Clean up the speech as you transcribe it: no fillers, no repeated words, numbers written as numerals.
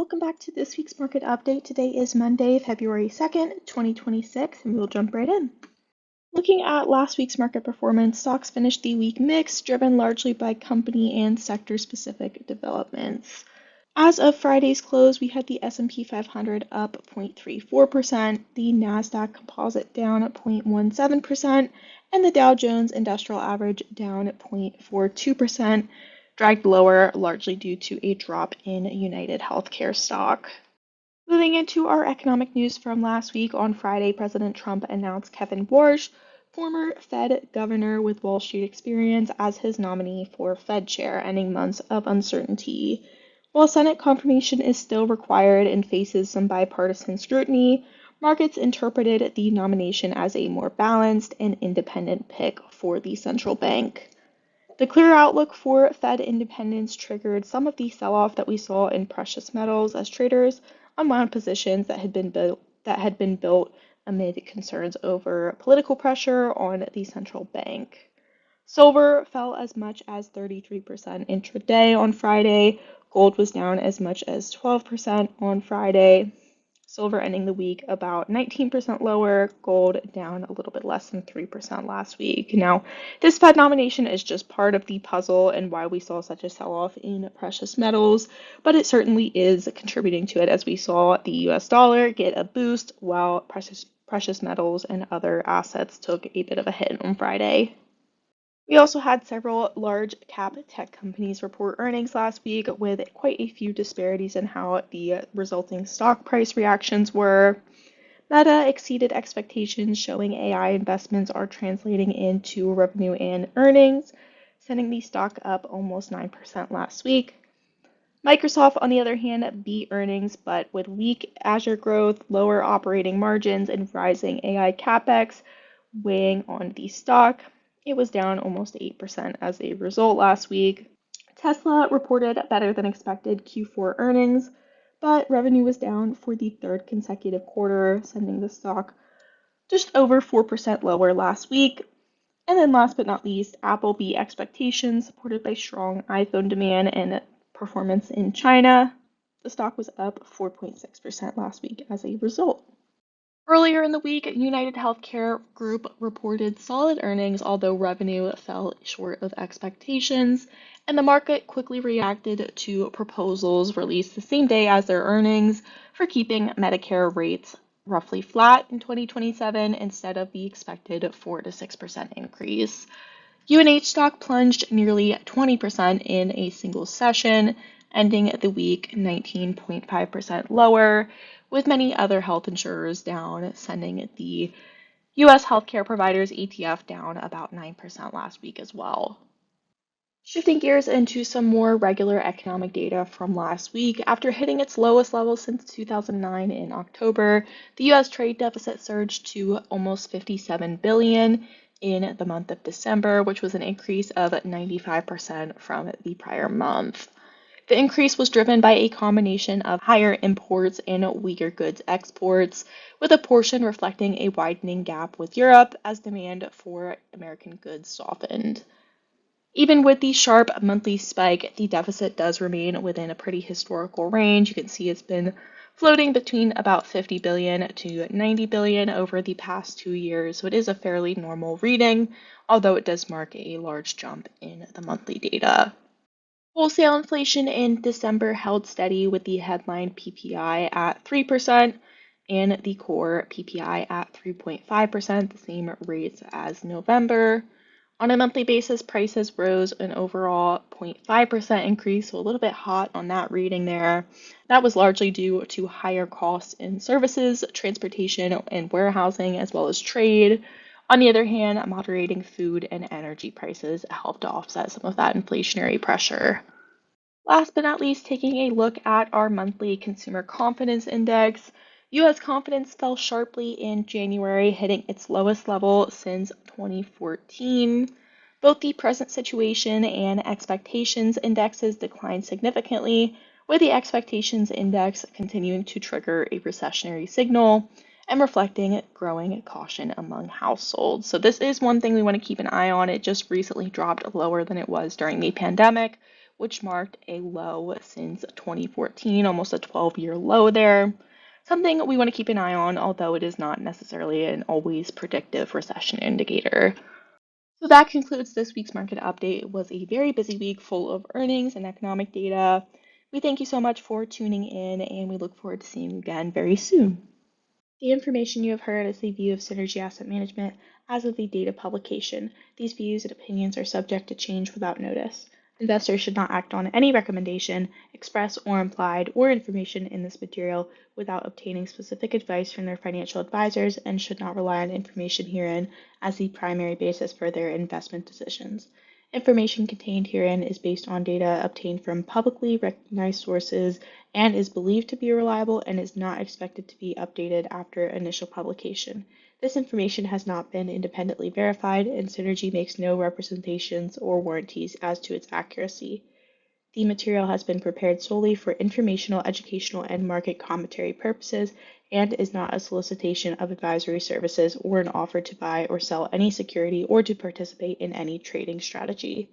welcome back to this week's market update. Today is Monday, February 2nd, 2026, and we'll jump right in. Looking at last week's market performance, stocks finished the week mixed, driven largely by company and sector-specific developments. As of Friday's close, we had the S&P 500 up 0.34%, the Nasdaq Composite down 0.17%, and the Dow Jones Industrial Average down 0.42%, dragged lower largely due to a drop in United Healthcare stock. Moving into our economic news from last week, on Friday, President Trump announced Kevin Warsh, former Fed governor with Wall Street experience, as his nominee for Fed chair, ending months of uncertainty. While Senate confirmation is still required and faces some bipartisan scrutiny, markets interpreted the nomination as a more balanced and independent pick for the central bank. The clear outlook for Fed independence triggered some of the sell-off that we saw in precious metals as traders unwound positions that had been built amid concerns over political pressure on the central bank. Silver fell as much as 33% intraday on Friday. Gold was down as much as 12% on Friday. Silver ending the week about 19% lower, gold down a little bit less than 3% last week. Now, this Fed nomination is just part of the puzzle and why we saw such a sell-off in precious metals, but it certainly is contributing to it as we saw the US dollar get a boost while precious metals and other assets took a bit of a hit on Friday. We also had several large cap tech companies report earnings last week with quite a few disparities in how the resulting stock price reactions were. Meta exceeded expectations, showing AI investments are translating into revenue and earnings, sending the stock up almost 9% last week. Microsoft, on the other hand, beat earnings, but with weak Azure growth, lower operating margins, and rising AI capex weighing on the stock, it was down almost 8% as a result last week. Tesla reported better than expected Q4 earnings, but revenue was down for the third consecutive quarter, sending the stock just over 4% lower last week. And then last but not least, Apple beat expectations, supported by strong iPhone demand and performance in China. The stock was up 4.6% last week as a result. Earlier in the week, United Healthcare Group reported solid earnings, although revenue fell short of expectations, and the market quickly reacted to proposals released the same day as their earnings for keeping Medicare rates roughly flat in 2027 instead of the expected 4 to 6% increase. UNH stock plunged nearly 20% in a single session, ending the week 19.5% lower, with many other health insurers down, sending the U.S. healthcare providers ETF down about 9% last week as well. Shifting gears into some more regular economic data from last week, after hitting its lowest level since 2009 in October, the U.S. trade deficit surged to almost $57 billion in the month of December, which was an increase of 95% from the prior month. The increase was driven by a combination of higher imports and weaker goods exports, with a portion reflecting a widening gap with Europe as demand for American goods softened. Even with the sharp monthly spike, the deficit does remain within a pretty historical range. You can see it's been floating between about 50 billion to 90 billion over the past 2 years, so it is a fairly normal reading, although it does mark a large jump in the monthly data. Wholesale inflation in December held steady with the headline PPI at 3% and the core PPI at 3.5%, the same rates as November. On a monthly basis, prices rose an overall 0.5% increase, so a little bit hot on that reading there. That was largely due to higher costs in services, transportation, and warehousing, as well as trade. On the other hand, moderating food and energy prices helped to offset some of that inflationary pressure. Last but not least, taking a look at our monthly consumer confidence index, U.S. confidence fell sharply in January, hitting its lowest level since 2014. Both the present situation and expectations indexes declined significantly, with the expectations index continuing to trigger a recessionary signal and reflecting growing caution among households. So this is one thing we want to keep an eye on. It just recently dropped lower than it was during the pandemic, which marked a low since 2014, almost a 12-year low there. Something we want to keep an eye on, although it is not necessarily an always predictive recession indicator. So that concludes this week's market update. It was a very busy week full of earnings and economic data. We thank you so much for tuning in, and we look forward to seeing you again very soon. The information you have heard is the view of Synergy Asset Management as of the date of publication. These views and opinions are subject to change without notice. Investors should not act on any recommendation, express or implied, or information in this material without obtaining specific advice from their financial advisors and should not rely on information herein as the primary basis for their investment decisions. Information contained herein is based on data obtained from publicly recognized sources and is believed to be reliable and is not expected to be updated after initial publication. This information has not been independently verified, and Synergy makes no representations or warranties as to its accuracy. The material has been prepared solely for informational, educational, and market commentary purposes and is not a solicitation of advisory services or an offer to buy or sell any security or to participate in any trading strategy.